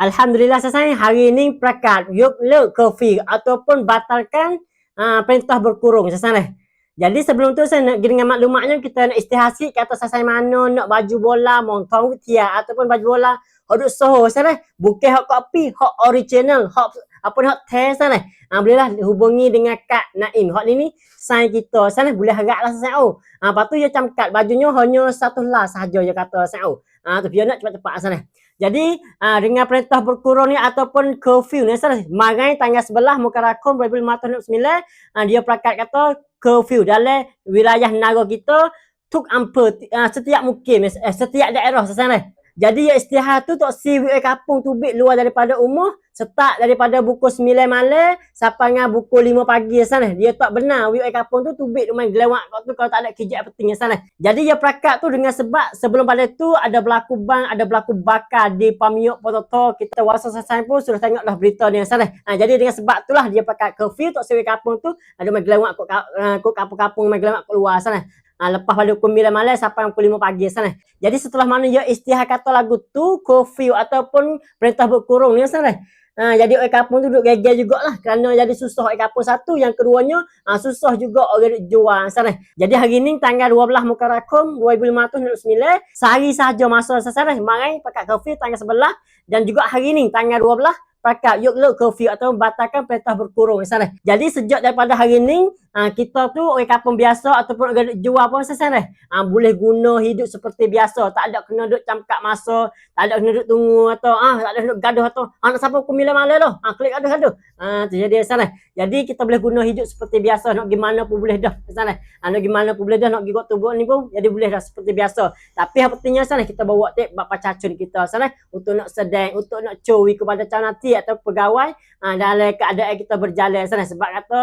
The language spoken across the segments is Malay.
Alhamdulillah sasai hari ini prakat yuk leg curfew ataupun batalkan perintah berkurung sasai. Jadi sebelum tu saya nak dengan maklumatnya kita nak istihasi kata sasai mana nak baju bola montong tia ataupun baju bola hok duk soho sasai. Bukan hok kopi, hok original, hok apa hok teh sasai. Bolehlah hubungi dengan Kak Naim. Hok ni sign kita sasai boleh haraplah sasai. Lepas tu dia camkat bajunya hanya satu las saja dia kata sasai. Tu dia nak cepat-cepat sasai. Jadi dengan perintah berkurung ni ataupun curfew ni marai tanggal 11 Mukarrakum 2009 dia perakat kata curfew dalam wilayah negara kita tuk ampa setiap mukim setiap daerah sasana. Jadi ya istihar tu tok si kampung tubik luar daripada umur start daripada pukul 9 malam sampai dengan pukul 5 pagi sana. Dia tak benar kampung tu tubik main gelawak tu kalau tak ada kerja penting sana. Jadi dia perakat tu dengan sebab sebelum pada tu ada berlaku bang, ada berlaku bakar di Pamiuk Pototo. Kita wasa sasai pun sudah tengoklah berita ni sana. Jadi dengan sebab itulah dia perakat curfew tok si kampung tu ada main gelawak kok kampung-kampung main gelawak keluar sana. Lepas pada pukul 9 malam sampai pukul 5 pagi sana. Jadi setelah mana dia istihar kata lagu tu curfew ataupun perintah berkurung ni sana. Jadi orang kampung tu duduk geger jugalah kerana jadi susah orang kampung satu, yang keduanya susah juga orang duduk jual sana. Jadi hari ni tanggal 12 Mukarrakum 2009 sehari sahaja masa sasara marai pakat curfew tanggal 11 dan juga hari ni tanggal 12 pakat yuk leg curfew atau batalkan perintah berkurung sana. Jadi sejak daripada hari ni kita tu orang kampung biasa ataupun orang jual pun sasara boleh guna hidup seperti biasa, tak ada kena duduk camkat masa, tak ada kena duduk tunggu atau tak ada duduk gaduh atau nak sampai pukul 9 malam tu klik gaduh tu jadi sana. Jadi kita boleh guna hidup seperti biasa, nak gimana pun boleh dah sana. Nak gimana pun boleh dah, nak gigot tubuh ni pun jadi boleh dah seperti biasa. Tapi yang pentingnya sana kita bawa tip bapa cacun kita sana untuk nak sedang, untuk nak cuwi kepada canati atau pegawai dalam keadaan kita berjalan sana. Sebab kata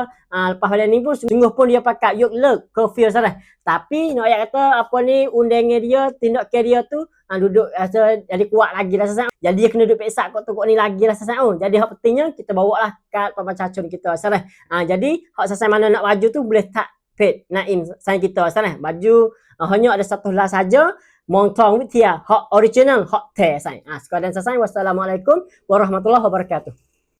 lepas pada ni pun sungguh pun dia pakai yuk leg curfew sana. Tapi nak ayat kata apa ni undangnya dia tindak dia tu duduk rasa jadi kuat lagi lah sasai. Jadi dia kena duduk peksak kok ni lagi lah sasai. Jadi hak pentingnya kita bawa lah kat papa cacun kita sana. Jadi hak sasai mana nak baju tu boleh tak fit Naim sign kita sana. Baju hanya ada satu las saja. Montong with hak original hak teh sign. Sekalian sasai. Wassalamualaikum warahmatullahi wabarakatuh.